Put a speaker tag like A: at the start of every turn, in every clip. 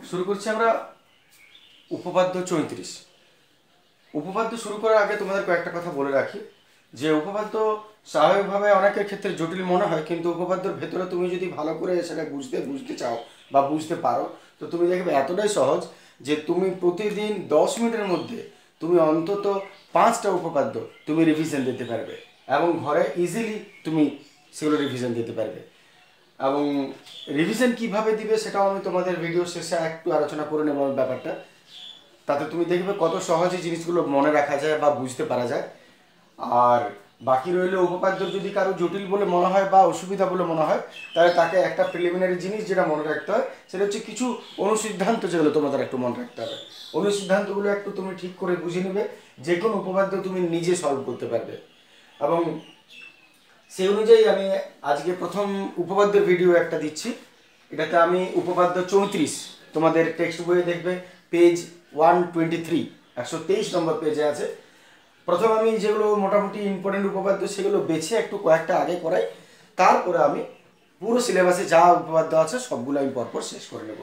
A: শুরু করছি আমরা উপপাদ্য 34। উপপাদ্য শুরু করার আগে তোমাদের কয়েকটা কথা বলে রাখি যে উপপাদ্য স্বাভাবিকভাবে অনেকের ক্ষেত্রে জটিল মনে হয়, কিন্তু উপপাদ্যের ভেতরে তুমি যদি ভালো করে সেটা বুঝতে চাও বা বুঝতে পারো তো তুমি দেখবে এতটাই সহজ যে তুমি প্রতিদিন 10 মিনিটের মধ্যে তুমি অন্তত 5টা উপপাদ্য তুমি রিভিশন দিতে পারবে এবং ঘরে ইজিলি তুমি সেগুলো রিভিশন দিতে পারবে। এবং রিভিশন কিভাবে দিবে সেটাও আমি তোমাদের ভিডিও শেষে একটু আলোচনা করে নেব ব্যাপারটা, তাতে তুমি দেখবে কত সহজে জিনিসগুলো মনে রাখা যায় বা বুঝতে পারা যায়। আর বাকি রইল উপপাদ্য যদি কারো জটিল বলে মনে হয় বা অসুবিধা বলে মনে হয় তাহলে তাকে একটা প্রিলিমিনারি জিনিস যেটা মনে রাখতে হয় সেটা হচ্ছে কিছু অনুসিদ্ধান্ত, যেগুলো তোমাদের একটু মনে রাখতে হবে। অনুসিদ্ধান্তগুলো একটু তুমি ঠিক করে বুঝে নেবে, যে কোনো উপপাদ্য তুমি নিজে সলভ করতে পারবে। এবং সেই অনুযায়ী আমি আজকে প্রথম উপপাদ্যের ভিডিও একটা দিচ্ছি। এটাতে আমি উপপাদ্য 34 তোমাদের টেক্সট বইয়ে দেখবে পেজ 123, 123 নম্বর পেজে আছে। প্রথম আমি যেগুলো মোটামুটি ইম্পর্টেন্ট উপপাদ্য সেগুলো বেছে একটু কয়েকটা আগে করাই, তারপরে আমি পুরো সিলেবাসে যা উপপাদ্য আছে সবগুলো আমি পরপর শেষ করে নেব।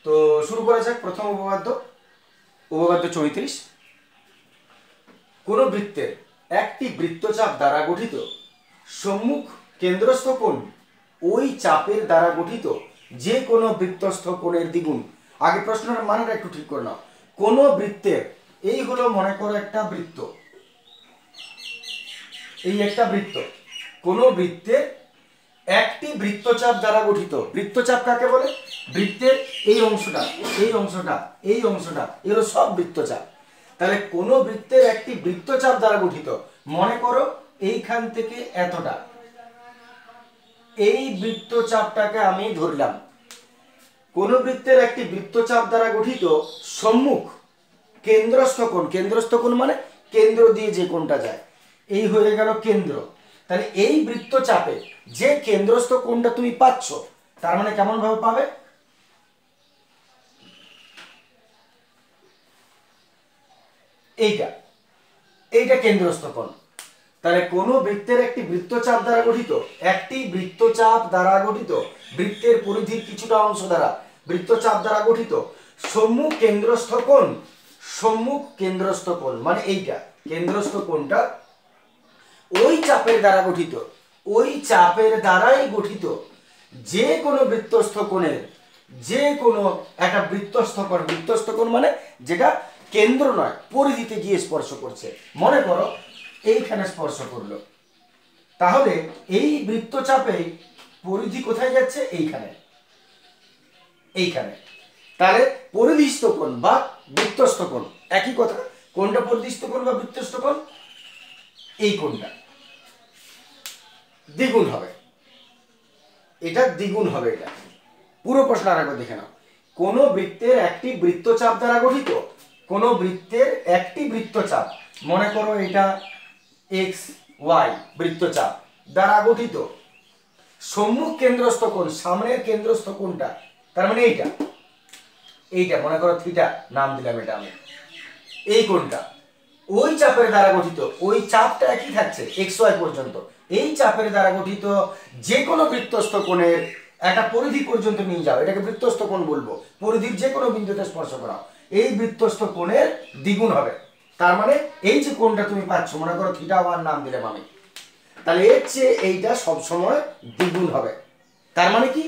A: তো শুরু করা যাক। প্রথম উপপাদ্য 34। কোন বৃত্তের একটি বৃত্তচাপ দ্বারা গঠিত সম্মুখ কেন্দ্রস্থ কোণ ওই চাপের দ্বারা গঠিত যে কোনো বৃত্তস্থ কোণের দ্বিগুণ। আগে প্রশ্নের মানেটা একটু ঠিক করে নাও। কোন বৃত্তের, এই হলো মনে করো একটা বৃত্ত, এই একটা বৃত্ত, কোন বৃত্তের একটি বৃত্তচাপ দ্বারা গঠিত। বৃত্তচাপ কাকে বলে? বৃত্তের এই অংশটা, এই অংশটা, এই অংশটা, এগুলো সব বৃত্তচাপ। তাহলে কোন বৃত্তের একটি বৃত্তচাপ দ্বারা গঠিত, মনে করো এইখান থেকে এতটা, এই বৃত্তচাপটাকে আমি ধরলাম। কোন বৃত্তের একটি বৃত্তচাপ দ্বারা গঠিত সম্মুখ কেন্দ্রস্থ কোণ, কেন্দ্রস্থ কোণ মানে কেন্দ্র দিয়ে যে কোণটা যায়, এই হয়ে গেল কেন্দ্র। তাহলে এই বৃত্তচাপে যে কেন্দ্রস্থ কোণটা তুমি পাচ্ছ, তার মানে কেমন ভাবে পাবে? এইটা, এইটা কেন্দ্রস্থ কোণ। তাহলে কোন বৃত্তের একটি বৃত্তচাপ দ্বারা গঠিত, একটি বৃত্তচাপ দ্বারা গঠিত, বৃত্তের পরিধির কিছুটা অংশ দ্বারা বৃত্তচাপ দ্বারা গঠিত সম্মুখ কেন্দ্রস্থ কোণ, সম্মুখ কেন্দ্রস্থ কোণ মানে এইটা কেন্দ্রস্থ কোণটা ওই চাপের দ্বারা গঠিত, ওই চাপের দ্বারাই গঠিত যে কোনো বৃত্তস্থ কোণের, যে কোনো একটা বৃত্তস্থ কোণ, বৃত্তস্থ কোণ মানে যেটা কেন্দ্র নয় পরিধিতে গিয়ে স্পর্শ করছে। মনে করো এইখানে স্পর্শ করলো, তাহলে এই বৃত্তচাপে পরিধি কোথায় যাচ্ছে? এইখানে, এইখানে। তাহলে পরিধিস্থ কোণ বা বৃত্তস্থ কোণ একই কথা। কোনটা পরিধিস্থ কোণ বা বৃত্তস্থ কোণ? এই কোণটা দ্বিগুণ হবে, এটা দ্বিগুণ হবে। এটা পুরো প্রশ্ন আরেকবার দেখে নাও। কোন বৃত্তের একটি বৃত্তচাপ দ্বারা গঠিত, কোন বৃত্তের একটি বৃত্তচাপ, মনে করো এটা এক্স ওয়াই বৃত্তচাপ দ্বারা গঠিত সম্মুখ কেন্দ্রস্থ কোণ, সামনের কেন্দ্রস্থ কোণটা, তার মানে এইটা, এইটা মনে করো থিটা নাম দিলাম এটা আমি, এই কোণটা ওই চাপের দ্বারা গঠিত, ওই চাপটা একই থাকছে এক্স ওয়াই পর্যন্ত, এই চাপের দ্বারা গঠিত যে কোনো বৃত্তস্থ কোণের একটা পরিধি পর্যন্ত নিয়ে যাও, এটাকে বৃত্তস্থ কোণ বলবো। পরিধির যে কোনো বিন্দুতে স্পর্শ করাও, এই বৃত্তস্থ কোণের দ্বিগুণ হবে। তার মানে এই যে কোণটা তুমি পাচ্ছ, মনে করো থিটা ওয়ান নাম দিলাম আমি, তাহলে এর চেয়ে এইটা সবসময় দ্বিগুণ হবে। তার মানে কি,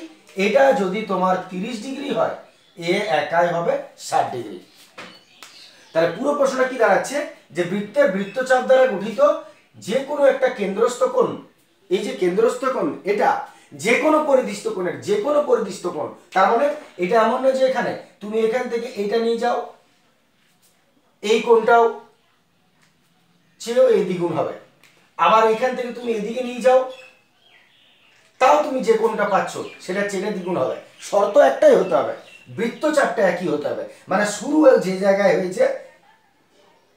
A: এটা যদি তোমার 30 ডিগ্রি হয়, এ একাই হবে 60 ডিগ্রি। তাহলে পুরো প্রশ্নটা কি দাঁড়াচ্ছে যে বৃত্তের বৃত্তচাপ দ্বারা গঠিত যে কোনো একটা কেন্দ্রস্থ কোণ, এই যে কেন্দ্রস্থ কোণ এটা যে কোনো পরিধিস্থ কোণের, যে কোনো পরিধিস্থ কোণ। তার মানে এটা এমন নয় যে এখানে তুমি এখান থেকে এইটা নিয়ে যাও, এই কোণটাও চেয়েও এই দ্বিগুণ হবে, আবার এখান থেকে তুমি এদিকে নিয়ে যাও, তাও তুমি যে কোণটা পাচ্ছ সেটা চেয়ে দ্বিগুণ হবে। শর্ত একটাই হতে হবে, বৃত্তচাপটা একই হতে হবে, মানে শুরু যে জায়গায় হয়েছে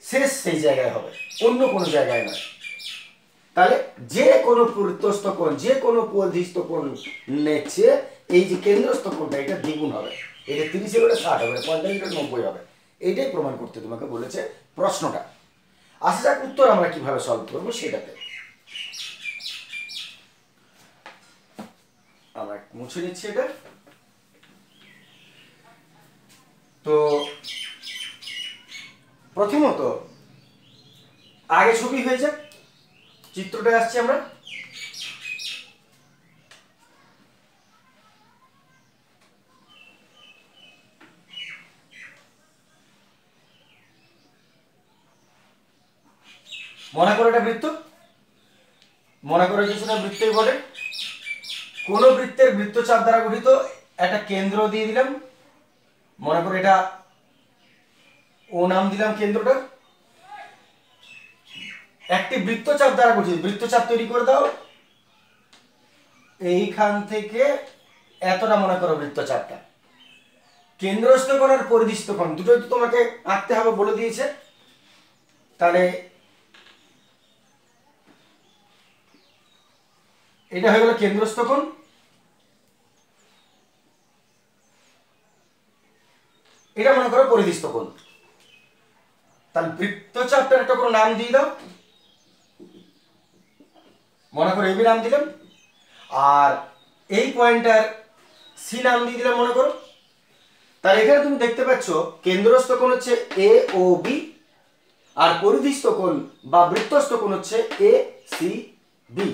A: শেষ সেই জায়গায় হবে, অন্য কোনো জায়গায় নয়। তাহলে যে কোনো বৃত্তস্থ কোণ, যে কোনো পরিধিস্থ কোণ নেচ্ছে এই যে কেন্দ্রস্থ কোণটা এটা দ্বিগুণ হবে, এটা 30 এর 60 হবে, 50 এর 90 হবে। এইটাই প্রমাণ করতে তোমাকে বলেছে প্রশ্নটা। আসা যাক উত্তর আমরা কিভাবে সলভ করবো সেটাতে। আমরা মুছে নিচ্ছি এটা। তো প্রথমত আগে ছবি হয়ে যাক, চিত্রটা আসছি আমরা। মনে করো এটা বৃত্ত, মনে করো কিছুটা বৃত্তই বটে। কোন বৃত্তের বৃত্তচাপ দ্বারা গঠিত একটা কেন্দ্র দিয়ে দিলাম, মনে করো এটা ও নাম দিলাম কেন্দ্রটা। একটি বৃত্তচাপ দ্বারা গঠিত, বৃত্তচাপ তৈরি করে দাও এইখান থেকে এতটা, মনে করো বৃত্তচাপটা। কেন্দ্রস্থ কোণ আর পরিধিস্থ কোণ দুটোই তো তোমাকে আঁকতে হবে বলে দিয়েছে। তাহলে এটা হয়ে গেল কেন্দ্রস্থ কোণ। এটা মনে করো পরিধিস্থ কোণ। তাহলে বৃত্তচাপটার একটা কোনো নাম দিয়ে দাও, মনে করো এবি নাম দিলাম, আর এই পয়েন্টটার সি নাম দিয়ে দিলাম মনে করো। তাহলে এখানে তুমি দেখতে পাচ্ছ কেন্দ্রস্থ কোণ হচ্ছে এ ও বি, আর পরিধিস্থ কোণ বা বৃত্তস্থ কোণ হচ্ছে এ সি বি,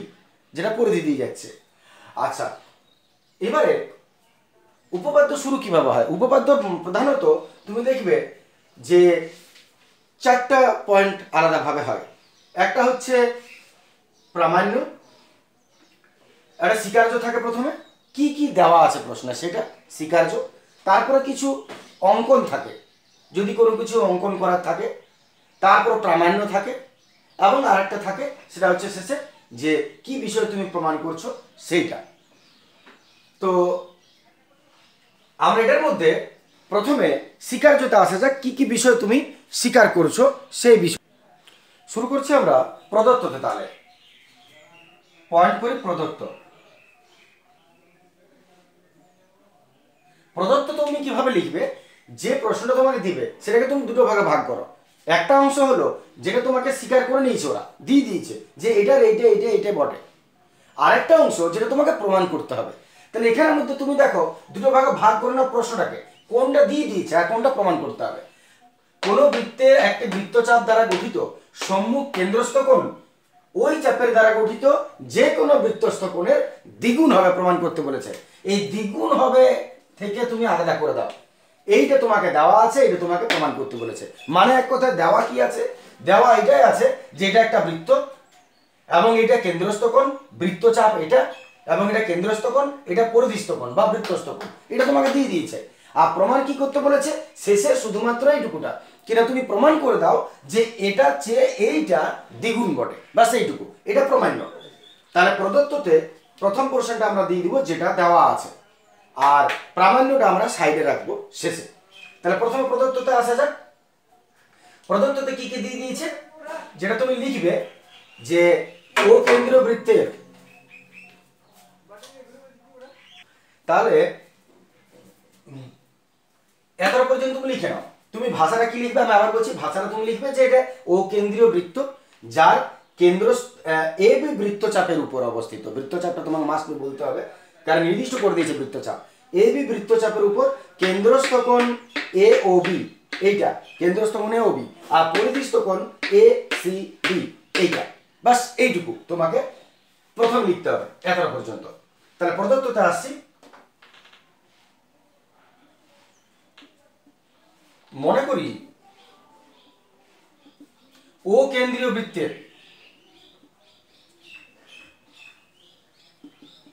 A: যেটা পরিধি দিয়ে যাচ্ছে। আচ্ছা, এবারে উপপাদ্য শুরু কিভাবে হয়? উপপাদ্য প্রধানত তুমি দেখবে যে চারটা পয়েন্ট আলাদাভাবে হয়। একটা হচ্ছে প্রামাণ্য, একটা স্বীকার্য থাকে প্রথমে, কি কি দেওয়া আছে প্রশ্নে সেটা স্বীকার্য, তারপরে কিছু অঙ্কন থাকে যদি কোনো কিছু অঙ্কন করার থাকে, তারপর প্রামাণ্য থাকে, এবং আরেকটা থাকে সেটা হচ্ছে শেষে যে কি বিষয় তুমি প্রমাণ করছো সেইটা। তো আমরা এটার মধ্যে প্রথমে স্বীকার্যতা আসা যাক, কি কি বিষয় তুমি স্বীকার করছো সেই বিষয়। শুরু করছি আমরা প্রদত্ততে। তাহলে পয়েন্ট করি প্রদত্ত। প্রদত্ত তুমি কিভাবে লিখবে? যে প্রশ্নটা তোমাকে দিবে সেটাকে তুমি দুটো ভাগে ভাগ করো। একটা অংশ হলো যেটা তোমাকে স্বীকার করে নিয়েছে, ওরা দিয়ে দিয়েছে যে এটার এইটা এইটা এইটা বটে। আরেকটা অংশ যেটা তোমাকে প্রমাণ করতে হবে। তাহলে এখানের মধ্যে তুমি দেখো দুটো ভাগে ভাগ করে নাও প্রশ্নটাকে, কোনটা দিয়ে দিয়েছে আর কোনটা প্রমাণ করতে হবে। কোন বৃত্তের একটি বৃত্তচাপ দ্বারা গঠিত সম্মুখ কেন্দ্রস্থ কোণ ওই চাপের দ্বারা গঠিত যে কোনো বৃত্তস্থ কোণের দ্বিগুণ হবে প্রমাণ করতে বলেছে। এই দ্বিগুণ হবে থেকে তুমি আলাদা করে দাও, এইটা তোমাকে দেওয়া আছে, এটা তোমাকে প্রমাণ করতে বলেছে। মানে এক কথায় দেওয়া কি আছে? দেওয়া এটাই আছে যে এটা একটা বৃত্ত এবং এটা কেন্দ্রস্থ কোণ, বৃত্তচাপ এটা, এবং এটা কেন্দ্রস্থ কোণ, এটা পরিধিস্থ কোণ বা বৃত্তস্থ কোণ, এটা তোমাকে দিয়ে দিয়েছে। আর প্রমাণ কি করতে বলেছে? শেষে শুধুমাত্র এইটুকুটা কিনা তুমি প্রমাণ করে দাও যে এটা চেয়ে এইটা দ্বিগুণ বটে, বাস এইটুকু, এটা প্রমাণ্য। তাহলে প্রদত্ততে প্রথম পোর্শনটা আমরা দিয়ে দিব যেটা দেওয়া আছে, আর প্রামাণ্যটা আমরা সাইডে রাখবো শেষে। তাহলে প্রথমে প্রদত্ততে আসা যাক। প্রদত্ততে কি কি দিয়ে দিয়েছে যেটা তুমি লিখবে যে ও কেন্দ্রীয় বৃত্তের, তাহলে এতটা পর্যন্ত তুমি লিখে নাও। তুমি ভাষাটা কি লিখবে? আমি আবার বলছি, ভাষাটা তুমি লিখবে যে এটা ও কেন্দ্রীয় বৃত্ত যার কেন্দ্র এ বি বৃত্তচাপের উপর অবস্থিত। বৃত্তচাপটা তোমাকে মাস্ট বলতে হবে কারণ নির্দিষ্ট করে দিয়েছে বৃত্তচাপ। এ বি বৃত্তচাপের উপর কেন্দ্রস্থ কোণ এ ও বি, এইটা কেন্দ্রস্থ কোণ এ ও বি, আর পরিধিস্থ কোণ এ সি বি, এইটা। বাস এইটুকু তোমাকে প্রথম লিখতে হবে এতটা পর্যন্ত। তাহলে প্রদত্ততে আসছি। মনে করি ও কেন্দ্রীয় বৃত্তের,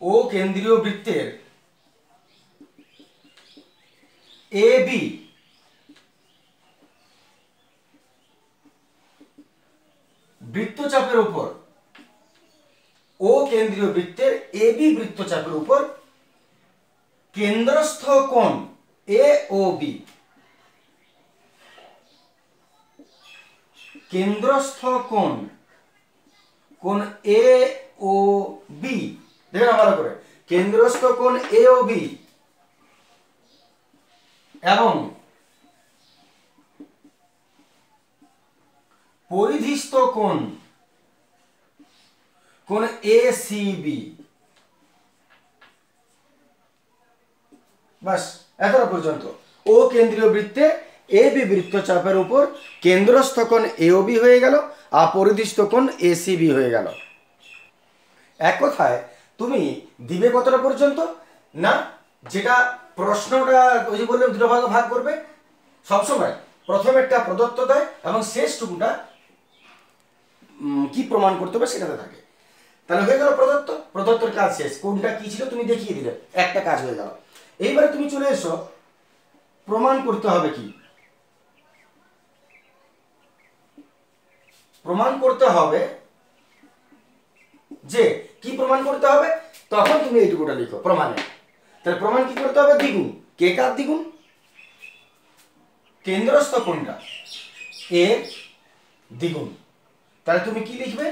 A: ও কেন্দ্রীয় বৃত্তের এ বি বৃত্তচাপের উপর, ও কেন্দ্রীয় বৃত্তের এ বি বৃত্তচাপের উপর কেন্দ্রস্থ কোণ এ ও বি, কেন্দ্রস্থ কোণ কোণ এ ও বি, দেখে না ভালো করে, কেন্দ্রস্থ কোণ এ ও বি এবং পরিধিস্থ কোণ কোণ এ সি বি। বাস এতটা পর্যন্ত। ও কেন্দ্রীয় বৃত্তে এ বি বৃত্তচাপের উপর কেন্দ্রস্থ কোণ এওবি হয়ে গেল আর পরিধিস্থ কোণ এসিবি হয়ে গেল। এক কথায় তুমি দিবে কতটা পর্যন্ত না, যেটা প্রশ্নটা ওই যে বললাম দুটো ভাগে ভাগ করবে, সবসময় প্রথমেরটা প্রদত্ত দেয় এবং শেষটুকুটা কি প্রমাণ করতে হবে সেটাতে থাকে। তাহলে হয়ে গেল প্রদত্ত, প্রদত্তর কাজ শেষ। কোনটা কি ছিল তুমি দেখিয়ে দিলে, একটা কাজ হয়ে গেল। এইবারে তুমি চলে এসো প্রমাণ করতে হবে কি, প্রমাণ করতে হবে যে কি প্রমাণ করতে হবে, তখন তুমি এইটুকুটা লিখো প্রমাণে। তাহলে প্রমাণ কি করতে হবে, দ্বিগুণ। কে কার দ্বিগুণ, কেন্দ্রস্থ কোণটা এর দ্বিগুণ। তাহলে তুমি কি লিখবে,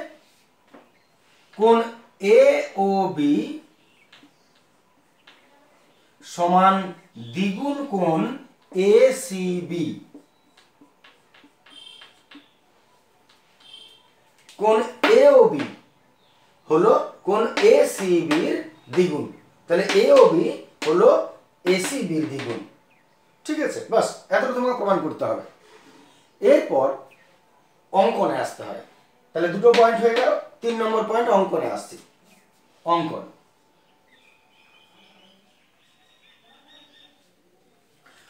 A: কোণ এ ও বি সমান দ্বিগুণ কোণ এ সি বি। কোণ এ ও বি হলো কোণ এ সি বির দ্বিগুণ, তাহলে এ ও বি হলো এসি বির দ্বিগুণ। ঠিক আছে, বাস এতটা তোমাকে প্রমাণ করতে হবে। এরপর অঙ্কনে আসতে হয়। তাহলে দুটো পয়েন্ট হয়ে গেল, 3 নম্বর পয়েন্ট অঙ্কনে আসছে। অঙ্কন,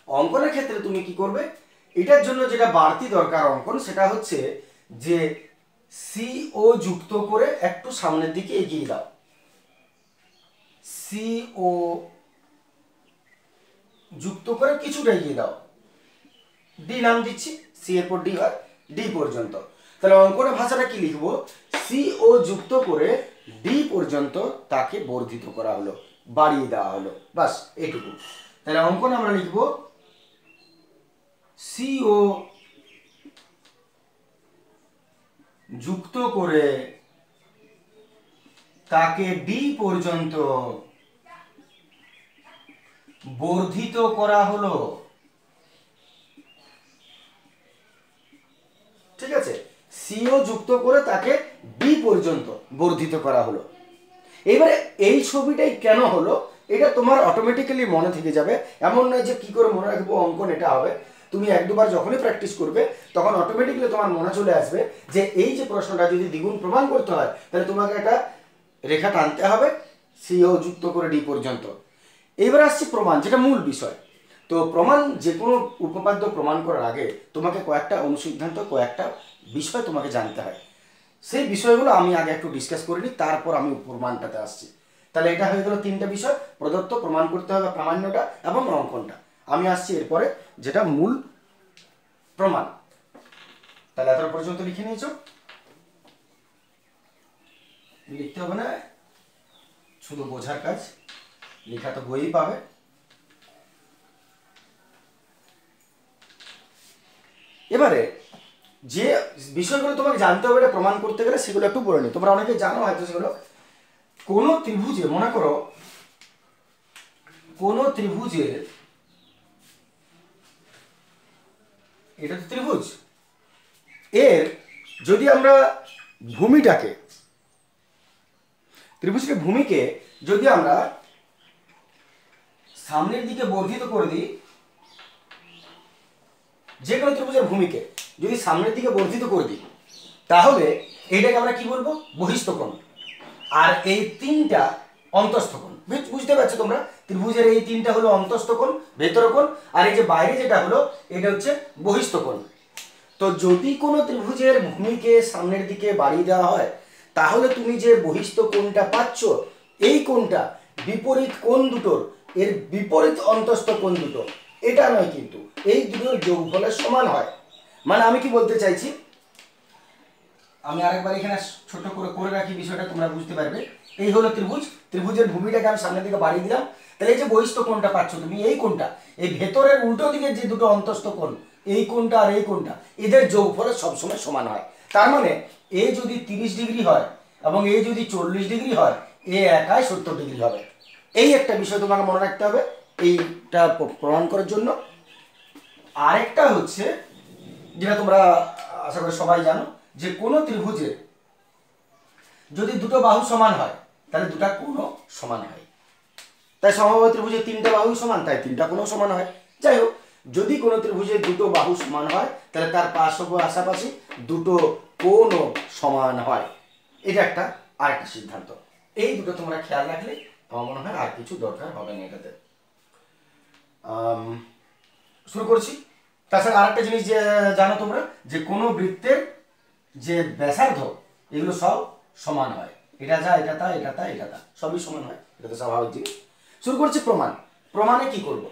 A: অঙ্কনের ক্ষেত্রে তুমি কি করবে, এটার জন্য যেটা বাড়তি দরকার অঙ্কন, সেটা হচ্ছে যে সি ও যুক্ত করে একটু সামনের দিকে এগিয়ে দাও। সি ও যুক্ত করে কিছুটা এগিয়ে দাও, ডি নাম দিচ্ছি, সি এর পর ডি হয়, ডি পর্যন্ত। তাহলে অঙ্কনের ভাষাটা কি লিখবো, সি ও যুক্ত করে ডি পর্যন্ত তাকে বর্ধিত করা হলো, বাড়িয়ে দেওয়া হলো, বাস এইটুকু। তাহলে অঙ্কন আমরা লিখবো সি ও যুক্ত করে তাকে ডি পর্যন্ত বর্ধিত করা হলো। ঠিক আছে, সিও যুক্ত করে তাকে ডি পর্যন্ত বর্ধিত করা হলো। এবারে এই ছবিটাই কেন হলো এটা তোমার অটোমেটিক্যালি মনে থেকে যাবে, এমন নয় যে কি করে মনে রাখবো অঙ্কন এটা হবে। তুমি এক দুবার যখনই প্র্যাকটিস করবে তখন অটোমেটিক্যালি তোমার মনে চলে আসবে যে এই যে প্রশ্নটা যদি দ্বিগুণ প্রমাণ করতে হয় তাহলে তোমাকে একটা রেখা টানতে হবে সিও যুক্ত করে ডি পর্যন্ত। এবার আসছে প্রমাণ, যেটা মূল বিষয়। তো প্রমাণ, যে কোনো উপপাদ্য প্রমাণ করার আগে তোমাকে কয়েকটা অনুসিদ্ধান্ত, কয়েকটা বিষয় তোমাকে জানতে হয়। সেই বিষয়গুলো আমি আগে একটু ডিসকাস করে নিই, তারপর আমি প্রমাণটাতে আসছি। তাহলে এটা হয়ে গেল 3টে বিষয়, প্রদত্ত, প্রমাণ করতে হবে প্রামাণ্যটা এবং অঙ্কনটা। আমি আসছি এরপরে যেটা মূল প্রমাণ। তাহলে এত পর্যন্ত লিখে নিয়েছো, লিখতে হবে না, শুধু বোঝার কাজ, লেখা তো বইই পাবে। এবারে যে বিষয়গুলো তোমাকে জানতে হবে এটা প্রমাণ করতে গেলে সেগুলো একটু বলে নিই। তোমরা অনেকে জানো হয়তো সেগুলো। কোন ত্রিভুজে, মনে করো কোন ত্রিভুজের, এটা তো ত্রিভুজ, এর যদি আমরা ভূমিটাকে, ত্রিভুজের ভূমিকে যদি আমরা সামনের দিকে বর্ধিত করে দিই, যে কোনো ত্রিভুজের ভূমিকে যদি সামনের দিকে বর্ধিত করে দিই তাহলে এটাকে আমরা কি বলবো, বহিস্থ কোণ। আর এই 3টা অন্তস্থ কোণ। বুঝতে পারছো তোমরা, ত্রিভুজের এই 3টা হলো অন্তস্থ কোণ, ভেতর কোণ, আর এই যে বাইরে যেটা হলো এটা হচ্ছে বহিস্থ কোণ। তো যদি কোনো ত্রিভুজের ভূমিকে সামনের দিকে বাড়িয়ে দেওয়া হয় তাহলে তুমি যে বহিস্থ কোণটা পাচ্ছ, এই কোণটা বিপরীত কোণ দুটোর, এর বিপরীত অন্তস্থ কোণ দুটো, এটা নয় কিন্তু এই দুটোর যোগফলের সমান হয়। মানে আমি কি বলতে চাইছি, আমি আরেকবার এখানে ছোট করে করে রাখি বিষয়টা, তোমরা বুঝতে পারবে। এই হলো ত্রিভুজ, ত্রিভুজের ভূমিটাকে আমি সামনের দিকে বাড়িয়ে দিলাম। তাহলে এই যে বহিস্থ কোণটা পাচ্ছ তুমি, এই কোণটা, এই ভেতরের উল্টো দিকে যে দুটো অন্তস্থ কোণ, এই কোণটা আর এই কোণটা, এদের যোগফলের সবসময় সমান হয়। তার মানে এ যদি 30 ডিগ্রি হয় এবং এ যদি 40 ডিগ্রি হয়, এ একাই 70 ডিগ্রি হবে। এই একটা বিষয় তোমাকে মনে রাখতে হবে এইটা প্রমাণ করার জন্য। আরেকটা হচ্ছে যেটা তোমরা আশা করি সবাই জানো, যে কোনো ত্রিভুজের যদি দুটো বাহু সমান হয় তাহলে দুটা কোণও সমান হয়। তাই সমবাহু ত্রিভুজের 3টা বাহু সমান, তাই 3টা কোণও সমান হয়। যাই হোক, যদি কোনো ত্রিভুজের দুটো বাহু সমান হয় তাহলে তার পাশাপাশি দুটো কোণও সমান হয়। এটা একটা আরেকটা সিদ্ধান্ত। এই দুটো তোমরা খেয়াল রাখলে আমার মনে হয় আর কিছু দরকার হবে না এটাতে। শুরু করছি। তাছাড়া আরেকটা জিনিস যে জানো তোমরা, যে কোনো বৃত্তের যে ব্যাসার্ধ এগুলো সব সমান হয়। এটা যা, এটা তা, এটা তা, এটা তা, সবই সমান হয়। এটা তো স্বাভাবিক জিনিস। শুরু করছি প্রমাণ। প্রমাণে কি করব?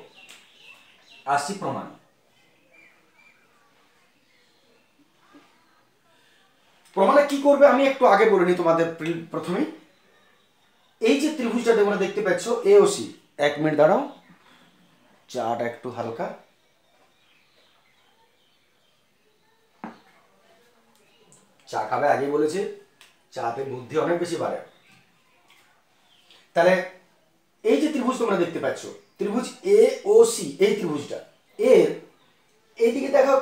A: আসছি প্রমাণ। প্রমাণে কি করবে আমি একটু আগে বলে নিই তোমাদের প্রথমেই। এই যে ত্রিভুজটা তোমরা দেখতে পাচ্ছ এ ও সি, 1 মিনিট দাঁড়াও, চাটা একটু হালকা। চা খাবে আগে বলেছে, চাতে বুদ্ধি অনেক বেশি বাড়ে। তাহলে এই যে ত্রিভুজ তোমরা দেখতে পাচ্ছ, ত্রিভুজ এ ও সি, এই ত্রিভুজটা এর এইদিকে দেখো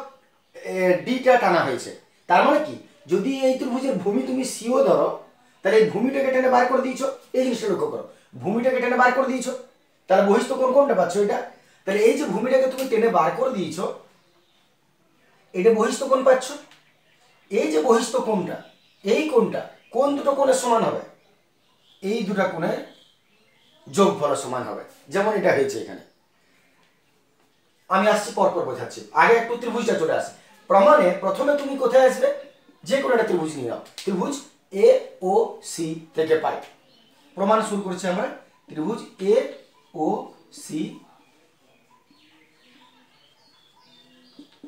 A: ডিটা টানা হয়েছে। তার মানে কি, যদি এই ত্রিভুজের ভূমি তুমি সিও ধরো, তাহলে এই ভূমিটাকে টেনে বার করে দিয়েছো। এই জিনিসটা লক্ষ্য করো, ভূমিটাকে টেনে বার করে দিয়েছো, তাহলে বহিস্থ কোণ কোনটা পাচ্ছ? এটা। তাহলে এই যে ভূমিটাকে তুমি টেনে বার করে দিয়েছো, এটা বহিস্থ কোণ পাচ্ছ। এই যে বহিস্থ কোণটা, এই কোণটা কোন দুটো কোণের সমান হবে? এই দুটো কোণের যোগফল সমান হবে, যেমন এটা হয়েছে এখানে। আমি আসছি পরপর বোঝাচ্ছি, আগে একটু ত্রিভুজটা চলে আসে। প্রমাণে প্রথমে তুমি কোথায় আসবে? যে কোনো একটা ত্রিভুজ নিয়ে নাও, ত্রিভুজ এ ও সি থেকে পাই। প্রমাণ শুরু করছি আমরা। ত্রিভুজ এ ও সি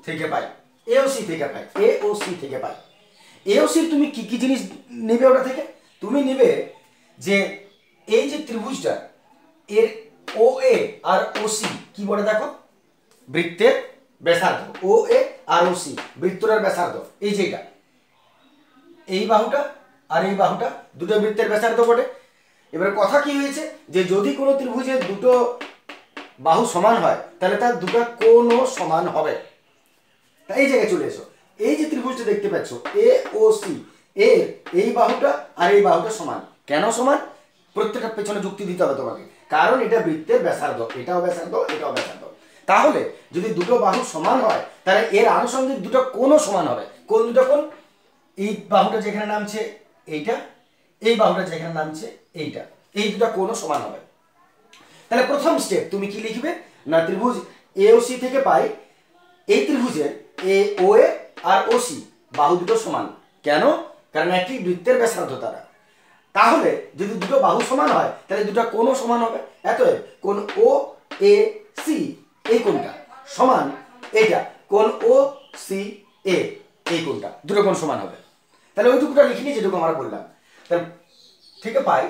A: থেকে পাই, এ ও সি থেকে পাই, এ ও সি থেকে পাই। এ ও সি তুমি কি কি জিনিস নেবে ওটা থেকে? তুমি নেবে যে এই যে ত্রিভুজটা এর ও এ আর ও সি কি বলে দেখো? বৃত্তের ব্যাসার্ধ। ও এ আর ও সি বৃত্তটার ব্যাসার্ধ। এই যে এটা, এই বাহুটা আর এই বাহুটা দুটো বৃত্তের ব্যাসার্ধ বটে। এবার কথা কি হয়েছে, যে যদি কোনো ত্রিভুজের দুটো বাহু সমান হয় তাহলে তার দুটো কোণও সমান হবে। এই জায়গায় চলে এসো। এই যে ত্রিভুজটা দেখতে পাচ্ছ এ ও সি, এর এই বাহুটা আর এই বাহুটা সমান। কেন সমান? প্রত্যেকটা পেছনে যুক্তি দিতে হবে তোমাকে, কারণ এটা বৃত্তের ব্যাসার্ধ, এটাও ব্যাসার্ধ, এটাও ব্যাসার্ধ। তাহলে যদি দুটো বাহু সমান হয় তাহলে এর আনুষঙ্গিক দুটো কোণও সমান হবে। কোন দুটো কোণ? এই বাহুটা যেখানে নামছে এইটা, এই বাহুটা যেখানে নামছে এইটা, এই দুটো কোণও সমান হবে। তাহলে প্রথম স্টেপ তুমি কি লিখবে না, ত্রিভুজ এ ও সি থেকে পাই এই ত্রিভুজের এ ও এ আর ও সি বাহু দুটো সমান। কেন? কারণ একই বৃত্তের ব্যাসার্ধ তারা। তাহলে যদি দুটো বাহু সমান হয় তাহলে দুটো কোণও সমান হবে। অতএব কোণ ও এ সি, এই কোণটা সমান এইটা, কোণ ও সি এ, এই কোণটা, দুটো কোণ সমান হবে। তাহলে ওইটুকুটা লিখিনি যেটুকু আমরা বললাম। তাহলে থেকে পাই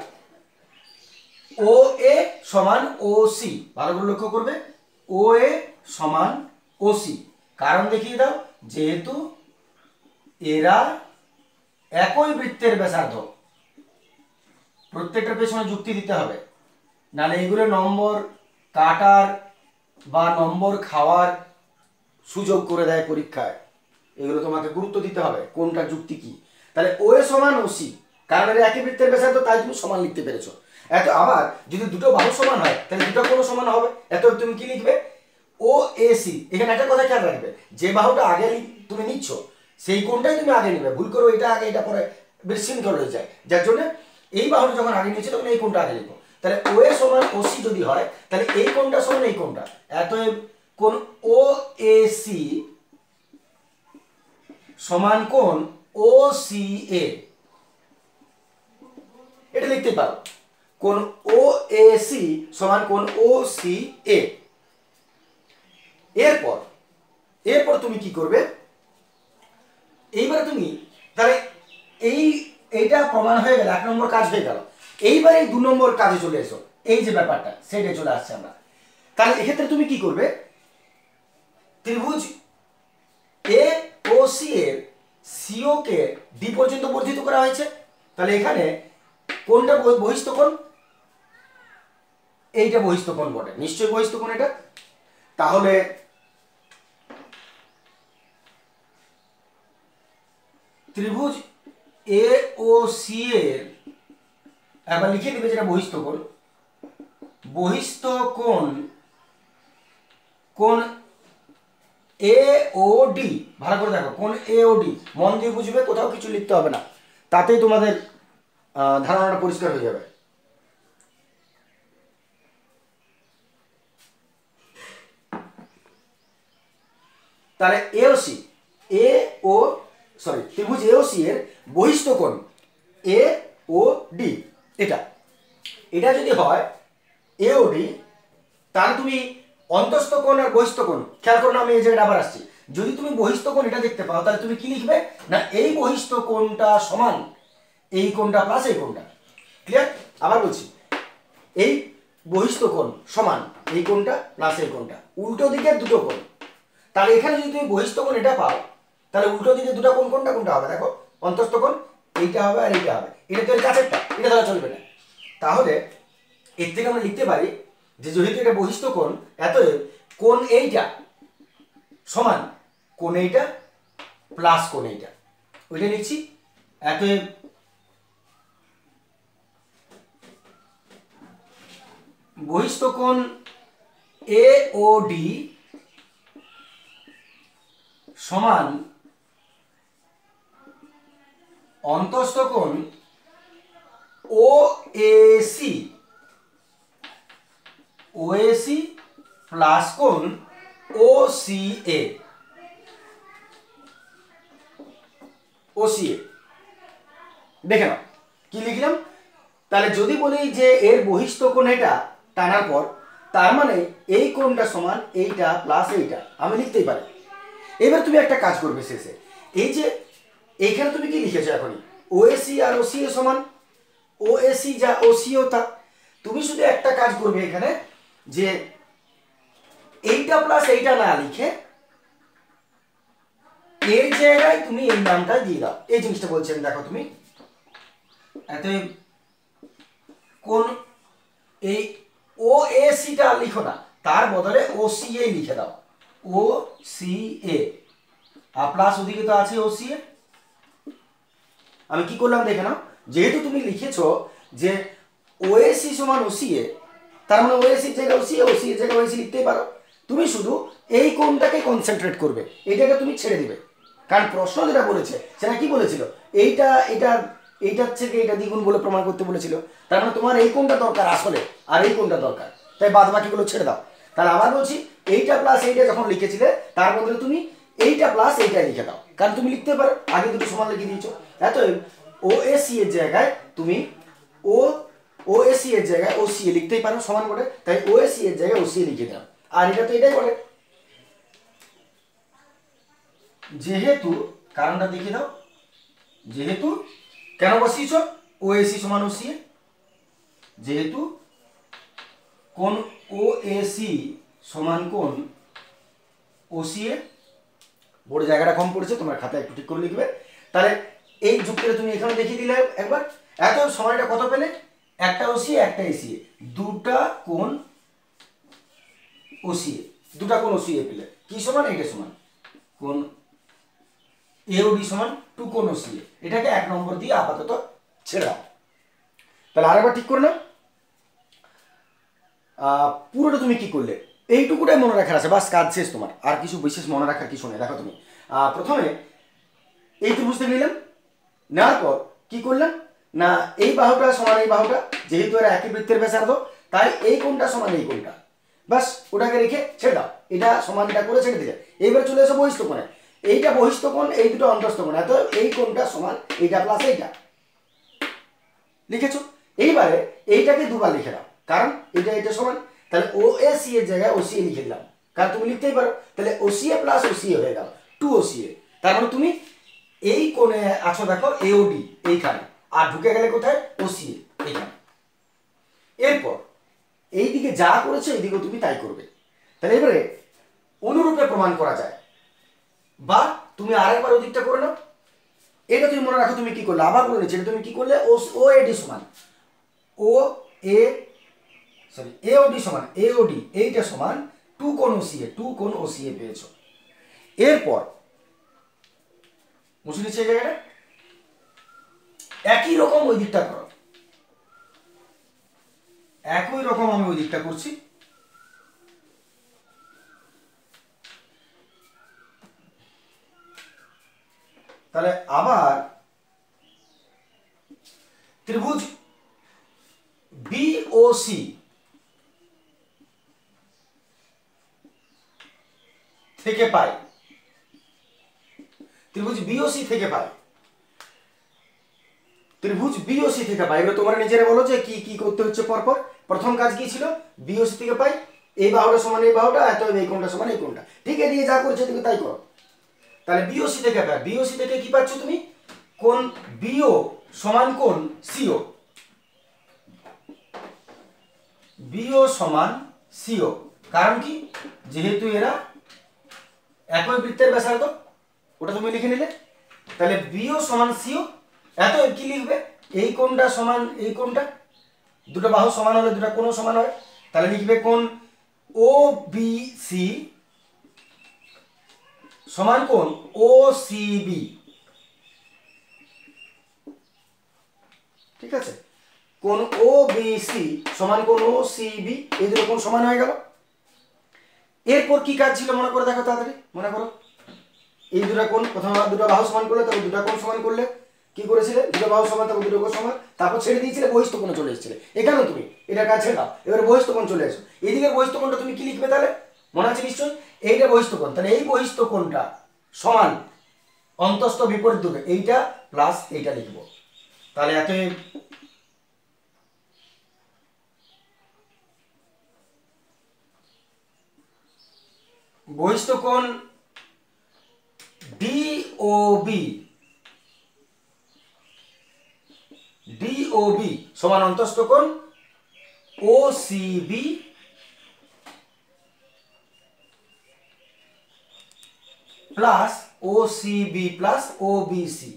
A: ও এ সমান ও সি। ভালো করে লক্ষ্য করবে, ও এ সমান ও সি। কারণ দেখিয়ে দাও, যেহেতু এরা একই বৃত্তের ব্যাসার্ধ। প্রত্যেকটার পেছনে যুক্তি দিতে হবে, নাহলে এগুলো নম্বর কাটার বা নম্বর খাওয়ার সুযোগ করে দেয় পরীক্ষায়। এগুলো তোমাকে গুরুত্ব দিতে হবে কোনটা যুক্তি কি। তাহলে ও এ সমান ও সি, কারণ এর একই বৃত্তের ব্যাসার্ধ, তাই তুমি সমান লিখতে পেরেছো। এত আবার যদি দুটো বাহু সমান হয় তাহলে দুটো কোণ সমান হবে। এত তুমি কি লিখবে? ও এ সি। এখানে একটা কথা খেয়াল রাখবে, যে বাহুটা আগে তুমি নিচ্ছ সেই কোণটাই তুমি আগে নিবে। ভুল করো এটা আগে এটা পরে বিশৃঙ্খল হয়ে যায়, যার জন্য এই বাহুটা যখন আগে নিচ্ছে তখন এই কোণটা আগে লিখো। তাহলে ও এ সমান ও সি যদি হয় তাহলে এই কোণটা সমান এই কোণটা। এতএব কোণ ও এ সি সমান কোণ ও সি এ, এটা লিখতে পারো। কোণ ও এ সি সমান কোণ ও সি এ। এরপর এরপর তুমি কি করবে? এইবারে তুমি তাহলে এইটা প্রমাণ হয়ে গেল, 1 নম্বর কাজ হয়ে গেল। এইবার এই 2 নম্বর কাজে চলে এসো। এই যে ব্যাপারটা সেটা চলে আসছে আমরা। তাহলে এক্ষেত্রে তুমি কি করবে? ত্রিভুজ এ ও সি এর সিও কে ডি পর্যন্ত বর্ধিত করা হয়েছে। তাহলে এখানে কোনটা বহিস্থ কোণ? এইটা বহিস্থ কোণ বটে, নিশ্চয়ই বহিস্থ কোণ এটা। তাহলে ত্রিভুজ এ ও সি এর একবার লিখে দিবে যেটা বহিস্থ কোণ। বহিস্থ কোণ কোণ এ ও ডি, ভালো করে দেখো কোণ এ ও ডি, মন দিয়ে বুঝবে, কোথাও কিছু লিখতে হবে না, তাতেই তোমাদের ধারণাটা পরিষ্কার হয়ে যাবে। তাহলে এওসি, এ ও সরি ত্রিভুজ এওসি এর বহিস্থ কোণ এ ও ডি, এটা এটা যদি হয় এ ও ডি, তাহলে তুমি অন্তস্থ কোণ আর বহিস্থ কোণ, খেয়াল করো না, আমি এই জায়গাটা আবার আসছি, যদি তুমি বহিস্থ কোণ এটা দেখতে পাও তাহলে তুমি কি লিখবে না এই বহিস্থ কোণটা সমান এই কোণটা প্লাস এই কোণটা। ক্লিয়ার? আবার বলছি, এই বহিস্থ কোণ সমান এই কোণটা প্লাস এই কোণটা, উল্টো দিকের দুটো কোণ। তাহলে এখানে যদি তুমি বহিস্থ কোণ এটা পাও, তাহলে উল্টো দিকে দুটো কোণ কোনটা কোনটা হবে দেখো, অন্তস্থ কোণ এইটা হবে আর এইটা হবে, এটা তো এর কাছেরটা, এটা ধরা চলবে না। তাহলে এর থেকে আমরা লিখতে পারি যে যেহেতু এটা বহিস্থ কোণ, অতএব কোণ এইটা সমান কোণ এইটা প্লাস কোণ এইটা, ওইটা লিখছি। অতএব বহিস্থ কোণ এ ও ডি সমান অন্তস্থ কোণ O A C, O A C plus কোণ ও সি এ, ও সি এ। দেখে নাও কি লিখলাম। তাহলে যদি বলি যে এর বহিস্থ কোণ এটা টানার পর, তার মানে এই কোণটা সমান এইটা প্লাস এইটা, আমি লিখতেই পারি। এবার তুমি একটা কাজ করবে শেষে, এই যে এইখানে তুমি কি লিখেছো এখনই, ওএসি আর ওসিএ সমান, ওএসি যা ওসিও তা, তুমি শুধু একটা কাজ করবে এখানে যে এইটা প্লাস এইটা না লিখে এর জায়গায় তুমি এই নামটা দিয়ে দাও। এই জিনিসটা বলছেন দেখো, তুমি এত কোন এই ও এ সিটা লিখো না, তার বদলে ও সি এ লিখে দাও, ও সি এ, আর প্লাস ওদিকে তো আছে ও সি এ। আমি কি করলাম দেখে নাও, যেহেতু তুমি লিখেছো যে ওএসি সমান ওসিএ, তার মানে ওএসির জায়গায় ওসিএ, ওসিএর জায়গায় ওএসি লিখতেই পারো। তুমি শুধু এই কোণটাকে কনসেন্ট্রেট করবে, এইটাকে তুমি ছেড়ে দিবে, কারণ প্রশ্ন যেটা বলেছে সেটা কি বলেছিল, এইটা এটা এইটার থেকে এটা দ্বিগুণ বলে প্রমাণ করতে বলেছিল, তার মানে তোমার এই কোণটা দরকার আসলে, আর এই কোণটা দরকার, তাই বাদ বাকিগুলো ছেড়ে দাও। তাহলে আবার বলছি, এইটা প্লাস এইটা যখন লিখেছিলে তার বদলে তুমি এইটা প্লাস এইটা লিখে দাও, কারণ তুমি লিখতে পারো, আগে দুটো সমান লিখে দিয়েছো। এতএব ও এ সি এর জায়গায় তুমি ও ও এ সি এর জায়গায় ও সি এ লিখতেই পারো সমান করে, তাই ও এ সি এর জায়গায় ও সি এ লিখে দাও। আর এটা তো এটাই বলে, যেহেতু কারণটা দেখিয়ে দাও, যেহেতু কেন বসিয়েছ ও এ সি সমান ও সি এ, যেহেতু কোণ ও এ সি সমান কোণ ও সি এ, বোর্ডে জায়গাটা কম পড়েছে, তোমার খাতায় একটু ঠিক করে লিখবে। তাহলে এই যুক্তিটা তুমি এখানে দেখিয়ে দিলে একবার, এত সময়টা কত পেলে, একটা ওসি একটা এসি, দুটা কোণ ওসি, দুটা কোণ ওসি পেলে, কি সমান, এটা সমান কোণ এওডি সমান টু কোণ ওসি, এটাকে 1 নম্বর দিয়ে আপাতত ছেড়ে দাও। তাহলে আরেকবার ঠিক করে নাও, পুরোটা তুমি কি করলে, এইটুকুটাই মনে রাখার আছে, বাস কাজ শেষ তোমার, আর কিছু বিশেষ মনে রাখার কিছু নেই। দেখো তুমি প্রথমে এই ত্রিভুজ থেকে নিলাম, নেওয়ার পর কি করলাম না এই বাহুটা সমান এই বাহুটা, যেহেতু এরা একই বৃত্তের ব্যাসার্ধ, তাই এই কোণটা সমান এই কোণটা, বাস ওটাকে রেখে ছেড়ে দাও, এটা সমানটা করে ছেড়ে দিলে। এইবার চলে এসো বহিস্থ কোণে, এইটা বহিস্থ কোণ, এই দুটো অন্তস্থ কোণ, এত এই কোণটা সমান এইটা প্লাস এইটা লিখেছো। এইবারে এইটাকে দুবার লিখে দাও, কারণ এটা এটা সমান, তাহলে ও এ সি এর জায়গায় ও সি এ লিখে দিলাম, কারণ তুমি লিখতেই পারো, তাহলে ও সি এ প্লাস ও সি এ হয়ে গেল টু ও সি এ। তার মানে তুমি এই কোণে আছো দেখো এওডি এইখানে, আর ঢুকে গেলে কোথায় ও সি এ এইখানে। এরপর এইদিকে যা করেছো এইদিকেও তুমি তাই করবে। তাহলে এবারে অনুরূপে প্রমাণ করা যায়, বা তুমি আরেকবার ওদিকটা করে নাও। এটা তুমি মনে রাখো তুমি কি করলে, আবার বলে নিচ্ছি, এটা তুমি কি করলে ও এডি সমান ও এ সরি এওডি সমান এওডি, এইটা সমান টু কোণ ওসিএ, টু কোণ ওসিএ পেয়েছো। এরপর মুছে নিচ্ছে এই জায়গাটা, একই রকম ওই দিকটা করো, একই রকম আমি ওই দিকটা করছি। তাহলে আবার ত্রিভুজ বিওসি থেকে পাই, ত্রিভুজ বিওসি থেকে পাই, ত্রিভুজ বিওসি থেকে পাই। এবার তোমরা নিজেরা বলো যে কি কি করতে হচ্ছে পরপর। প্রথম কাজ কি ছিল? বিওসি থেকে পাই, এই বাহুটা সমান এই বাহুটা, এত এই কোণটা সমান এই কোণটা, ঠিক আছে, দিয়ে যা করছে তুমি তাই করো। তাহলে বিওসি থেকে পাই, বিওসি থেকে কি পাচ্ছ তুমি? কোণ বিও সমান কোণ সিও, বিও সমান সিও। কারণ কি? যেহেতু এরা একই বৃত্তের ব্যাসার্ধ, ওটা তুমি লিখে নিলে। তাহলে বিও সমান সিও, এত কি লিখবে? এই কোণটা সমান এই কোণটা, দুটো বাহু সমান হলে দুটো কোণও সমান হয়। তাহলে লিখবে কোণ ও বি সি সমান কোণ ও সি বি, ঠিক আছে। কোণ ও বি সি সমান কোণ ও সি বি, এই দুটো কোণ সমান হয়ে গেল। এরপর কি কাজ ছিল মনে করে দেখো, তাড়াতাড়ি মনে করো। এই দুটো কোণ, প্রথমে দুটো বাহু সমান করলে, তারপর দুটো কোণ সমান করলে, কি করেছিলে? দুটো বাহু সমান, তারপর দুটো কোণ সমান, তারপর ছেড়ে দিয়েছিলে, বহিস্থ কোণে চলে এসেছিলে। এখানেও তুমি এটা কাজ ছেড়ে দাও, এবারে বহিস্থ কোণ চলে এসো। এইদিকে বহিস্থ কোণটা তুমি কি লিখবে তাহলে? মনে আছে নিশ্চয়ই, এইটা বহিস্থ কোণ। তাহলে এই বহিস্থ কোণটা সমান অন্তস্থ বিপরীত দিকে, এইটা প্লাস এইটা লিখবো। তাহলে এত বহিস্থ কোণ ডিওবি, ডিওবি সমান অন্তস্থ কোণ OCB plus OCB plus OBC.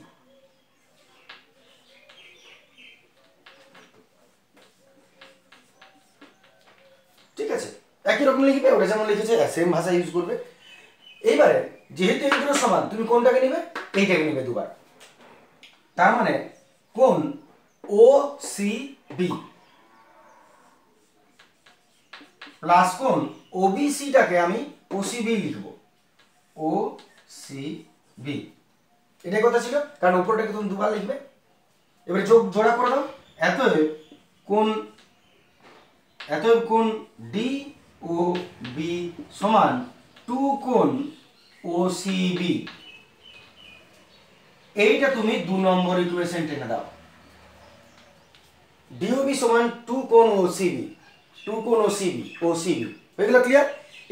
A: ঠিক আছে, একই রকম লিখবে, ওটা যেমন লিখেছে সেম ভাষা ইউজ করবে। এইবারে যেহেতু এইগুলো সমান, তুমি কোনটাকে নিবে? এইটাকে নিবে দুবার। তার মানে কোণ ও সি বি প্লাস কোণ ওবিসিটাকে আমি ওসিবি লিখব, ও সি বি। এটাই কথা ছিল, কারণ উপরটাকে তুমি দুবার লিখবে। এবারে যোগ জোড়া করে দাও। এতএব কোণ ডি ও বি সমান 2 কোণ ও সি বি। এইটা তুমি 2 নম্বর ইকুয়েশন টেনে দাও। ডিওবি সমান 2 কোণ ও সি বি, 2 কোণ ও সি বি, ও সি বি হয়ে গেল, ক্লিয়ার?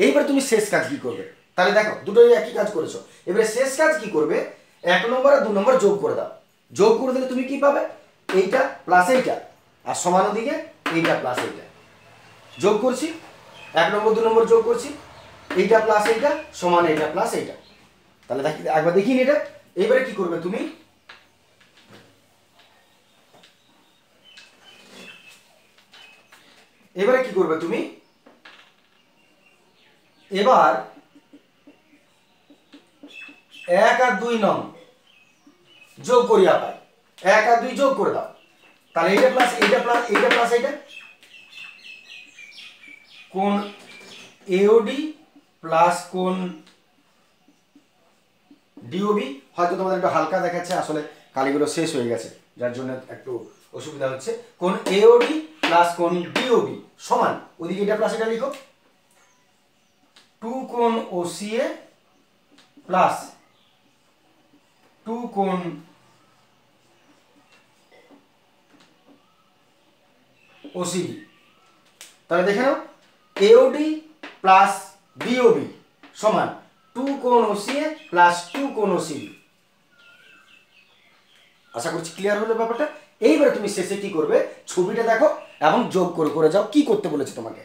A: এইবার তুমি শেষ কাজ কি করবে? তাহলে দেখো দুটোই একই কাজ করেছো। এবারে শেষ কাজ কি করবে? 1 নম্বর আর 2 নম্বর যোগ করে দাও। যোগ করে দিলে তুমি কি পাবে? এইটা প্লাস এইটা, আর সমান দিকে এইটা প্লাস এইটা। যোগ করছি, 1 নম্বর 2 নম্বর যোগ করছি, এইটা প্লাস এইটা সমান এইটা প্লাস এইটা। তাহলে একবার দেখিন এটা। এইবারে কি করবে তুমি? এবারে কি করবে তুমি? এবার 1 আর 2 নং যোগ করিয়া পাই, 1 আর 2 যোগ করে দাও। তাহলে এইটা প্লাস এইটা প্লাস এইটা প্লাস এইটা, কোণ এওডি প্লাস কোণ ডিওবি। হয়তো তোমাদের একটু হালকা দেখাচ্ছে, আসলে কালিগুলো শেষ হয়ে গেছে, যার জন্য একটু অসুবিধা হচ্ছে। কোণ এওডি প্লাস কোণ ডিওবি সমান, ওইদিকে এটা প্লাস এটা লিখো, 2 কোণ ওসিএ প্লাস 2 কোণ ওসিবি। তাহলে দেখে নাও, এওডি প্লাস বিওবি সমান 2 কোণ ওসিএ প্লাস 2 কোণ ওসিবি। আশা করছি ক্লিয়ার হলো ব্যাপারটা। এইবারে তুমি শেষে কি করবে? ছবিটা দেখো এবং যোগ করে করে যাও। কি করতে বলেছে তোমাকে?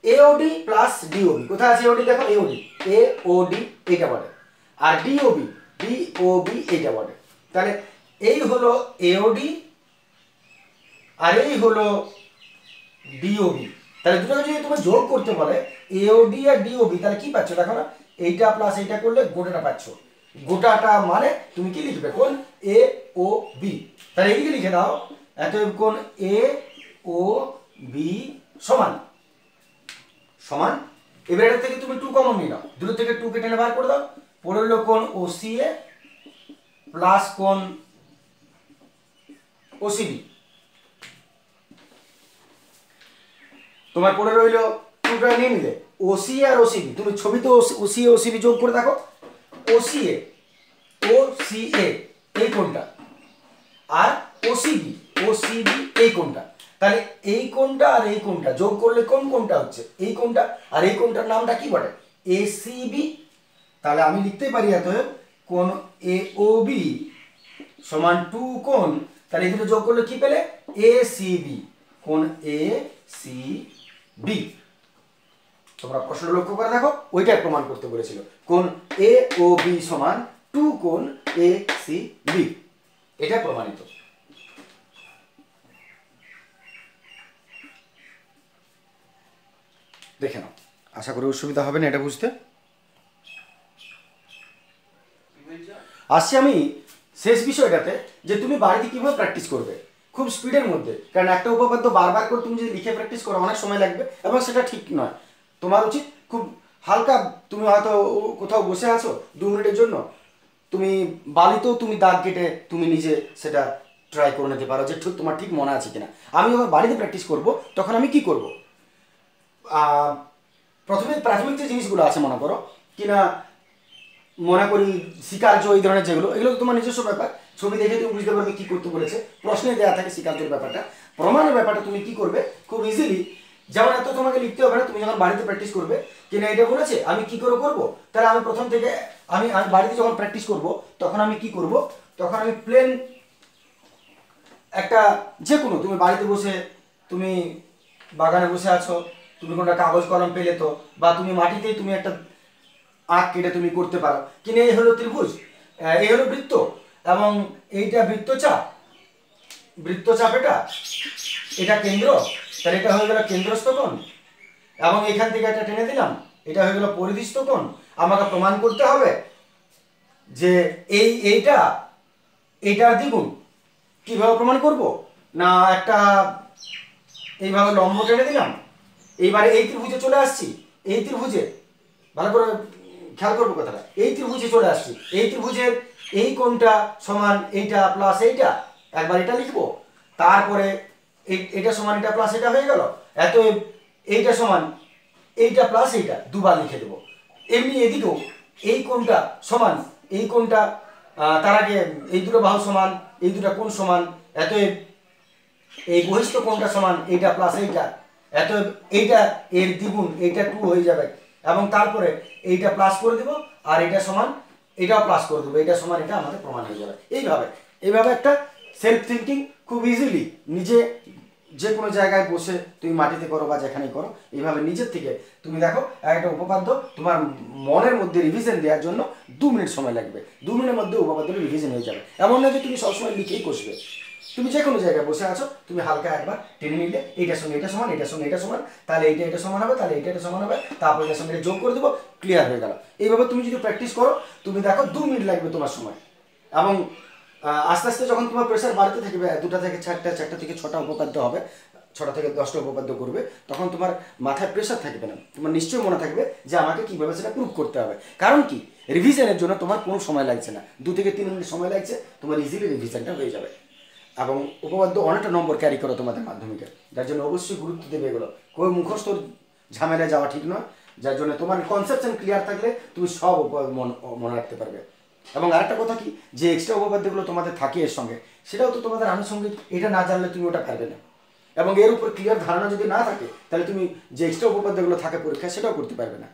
A: এওডি প্লাস ডিওবি, কোথায় আছে এওডি? দেখো এওডি, এওডি এইটা বলে, আর ডিওবি, ডিওবি এইটা বলে। তাহলে এই হলো এওডি আর এই হলো ডিওবি। তাহলে দুটো যদি তোমার যোগ করতে বলে এওডি আর ডিওবি, তাহলে কি পাচ্ছ দেখো না? এইটা প্লাস এইটা করলে গোটাটা পাচ্ছ। গোটাটা মানে তুমি কি লিখবে? কোণ এ ও বি। তাহলে এইদিকে লিখে দাও, অতএব কোণ এ ও বি সমান সমান। এবার এটা থেকে তুমি 2 কমন নিয়ে নাও, দুটো থেকে 2 কেটে বার করে দাও, পড়ে হলো কোণ ও সি এ প্লাস কোণ ওসিবি। তোমার পড়ে রইল টুটা নিয়ে নিলে ওসি আর ওসিবি, তুমি ছবিতে ওসি ওসিবি যোগ করে দেখো। ওসিএ ওসিএ এই কোণটা, আর ওসিবি ওসিবি এই কোণটা, তাহলে এই কোণটা আর এই কোণটা যোগ করলে কোন কোণটা হচ্ছে? এই কোণটা। আর এই কোণটার নামটা কি বটে? এসিবি। তাহলে আমি লিখতে পারি অতএব কোণ এওবি সমান 2 কোণ, তাহলে এই দুটো যোগ করলে কি পেলে? এসিবি, কোণ এসিবি। তোমরা প্রশ্ন লক্ষ্য করে দেখো, ওইটাই প্রমাণ করতে বলেছিল, কোণ এওবি সমান 2 কোণ এসিবি, এটা প্রমাণিত। দেখে নাও, আশা করি অসুবিধা হবে না এটা বুঝতে। আসছি আমি শেষ বিষয়টাতে, যে তুমি বাড়িতে কিভাবে প্র্যাকটিস করবে খুব স্পিডের মধ্যে, কারণ একটা উপপাদ্য বারবার করে তুমি যদি লিখে প্র্যাকটিস করো অনেক সময় লাগবে এবং সেটা ঠিক নয়। তোমার উচিত খুব হালকা, তুমি হয়তো কোথাও বসে আছো 2 মিনিটের জন্য, তুমি বালিতেও তুমি দাগ কেটে তুমি নিজে সেটা ট্রাই করে নিতে পারো যে ঠিক তোমার ঠিক মনে আছে কিনা। আমি যখন বাড়িতে প্র্যাকটিস করব তখন আমি কি করব? প্রথমে প্রাথমিক যে জিনিসগুলো আছে মনে করো কিনা, মনে করি স্বীকার্য এই ধরনের যেগুলো, এগুলো তোমার নিজস্ব ব্যাপার, ছবি দেখে তুমি বুঝতে পারবে কি করতে বলেছে, প্রশ্নে দেওয়া থাকে স্বীকার্যের ব্যাপারটা। প্রমাণের ব্যাপারটা তুমি কি করবে খুব ইজিলি, যেমন এত তোমাকে লিখতে হবে না, তুমি যখন বাড়িতে প্র্যাকটিস করবে কিনা এটা বলেছে আমি কি করে করব, তাহলে আমি প্রথম থেকে আমি বাড়িতে যখন প্র্যাকটিস করব তখন আমি কি করব, তখন আমি প্লেন একটা যে কোনো, তুমি বাড়িতে বসে তুমি বাগানে বসে আছো, তুমি কোনটা কাগজ কলম পেলে তো, বা তুমি মাটিতেই তুমি একটা আঁক কেটে তুমি করতে পারো কিনা। এই হলো ত্রিভুজ, এই হলো বৃত্ত, এবং এইটা বৃত্তচাপ, বৃত্তচাপ এটা কেন্দ্র, তাহলে এটা হয়ে গেল কেন্দ্রস্থ কোণ, এবং এখান থেকে একটা টেনে দিলাম, এটা হয়ে গেল পরিধিস্থ কোণ। আমাকে প্রমাণ করতে হবে যে এইটার দ্বিগুণ। কিভাবে প্রমাণ করব? না একটা এইভাবে লম্ব টেনে দিলাম, এইবারে এই ত্রিভুজে চলে আসছি, এই ত্রিভুজে ভালো করে খেয়াল করবো কথাটা, এই ত্রিভুজে চলে আসছি, এই ত্রিভুজের এই কোণটা সমান এইটা প্লাস এইটা, একবার এটা লিখবো, তারপরে এটা সমান এটা প্লাস এটা হয়ে গেল, এত এইটা সমান এইটা প্লাস এইটা দুবার লিখে দেবো। এমনি এদিকেও এই কোণটা সমান এই কোণটা, তার আগে এই দুটো বাহু সমান, এই দুটো কোণ সমান, এত এই বহিষ্ঠ কোণটা সমান এইটা প্লাস এইটা, এত এইটা এর দ্বিগুণ, এইটা 2 হয়ে যাবে, এবং তারপরে এইটা প্লাস করে দেব, আর এটা সমান এটাও প্লাস করে দেবো, এটা সমান এটা আমাদের প্রমাণ হয়ে যাবে। এইভাবে একটা সেলফ থিঙ্কিং খুব ইজিলি নিজে যে কোনো জায়গায় বসে তুমি মাটিতে করো বা যেখানেই করো, এইভাবে নিজের থেকে তুমি দেখো একটা উপপাদ্য তোমার মনের মধ্যে রিভিশন দেওয়ার জন্য 2 মিনিট সময় লাগবে, 2 মিনিটের মধ্যে উপপাদ্যটা রিভিশন হয়ে যাবে। এমন না যে তুমি সবসময় লিখেই কষবে, তুমি যে কোনো জায়গায় বসে আছো, তুমি হালকা একবার টেনে নিলে এইটার সঙ্গে এটা সমান, এটার সঙ্গে এটা সমান, তাহলে এটা সমান হবে, তাহলে এটা সমান হবে, তারপর এটার সঙ্গে যোগ করে দেবো, ক্লিয়ার হয়ে গেল। এইভাবে তুমি যদি প্র্যাকটিস করো, তুমি দেখো 2 মিনিট লাগবে তোমার সময়, এবং আস্তে আস্তে যখন তোমার প্রেশার বাড়তে থাকবে, 2টা থেকে 4টা, 4টা থেকে 6টা উপপাদ্য হবে, 6টা থেকে 10টা উপপাদ্য করবে, তখন তোমার মাথায় প্রেশার থাকবে না, তোমার নিশ্চয়ই মনে থাকবে যে আমাকে কীভাবে সেটা প্রুভ করতে হবে। কারণ কি, রিভিশনের জন্য তোমার কোনো সময় লাগছে না, 2 থেকে 3 মিনিট সময় লাগছে, তোমার ইজিলি রিভিশনটা হয়ে যাবে। এবং উপপাদ্য অনেকটা নম্বর ক্যারি করো তোমাদের মাধ্যমিকে, যার জন্য অবশ্যই গুরুত্ব দেবে এগুলো, કોઈ মুখস্থ ঝামেলায় যাওয়া ঠিক নয়, যার জন্য তোমার কনসেপশন ক্লিয়ার থাকলে তুমি সব মনে রাখতে পারবে। এবং আরেকটা কথা কি, যে এক্সট্রা উপপাদ্যগুলো তোমাদের থাকে এর সঙ্গে, সেটাও তো তোমাদের আনুষঙ্গিক, এটা না জানলে তুমি ওটা পারবে না, এবং এর উপর ক্লিয়ার ধারণা যদি না থাকে তাহলে তুমি যে এক্সট্রা উপপাদ্যগুলো থাকে পরীক্ষায় সেটাও করতে পারবে না।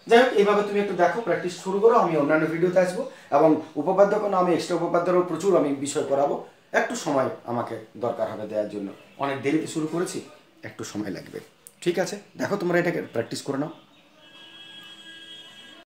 A: যাই হোক, এইভাবে তুমি একটু দেখো, প্র্যাকটিস শুরু করো, আমি অন্যান্য ভিডিওতে আসবো, এবং উপপাদ্য কোনো আমি এক্সট্রা উপপাদ্যেরও প্রচুর আমি বিষয় করাবো, একটু সময় আমাকে দরকার হবে দেওয়ার জন্য, অনেক দেরিতে শুরু করেছি, একটু সময় লাগবে। ঠিক আছে, দেখো তোমরা এটাকে প্র্যাকটিস করে নাও।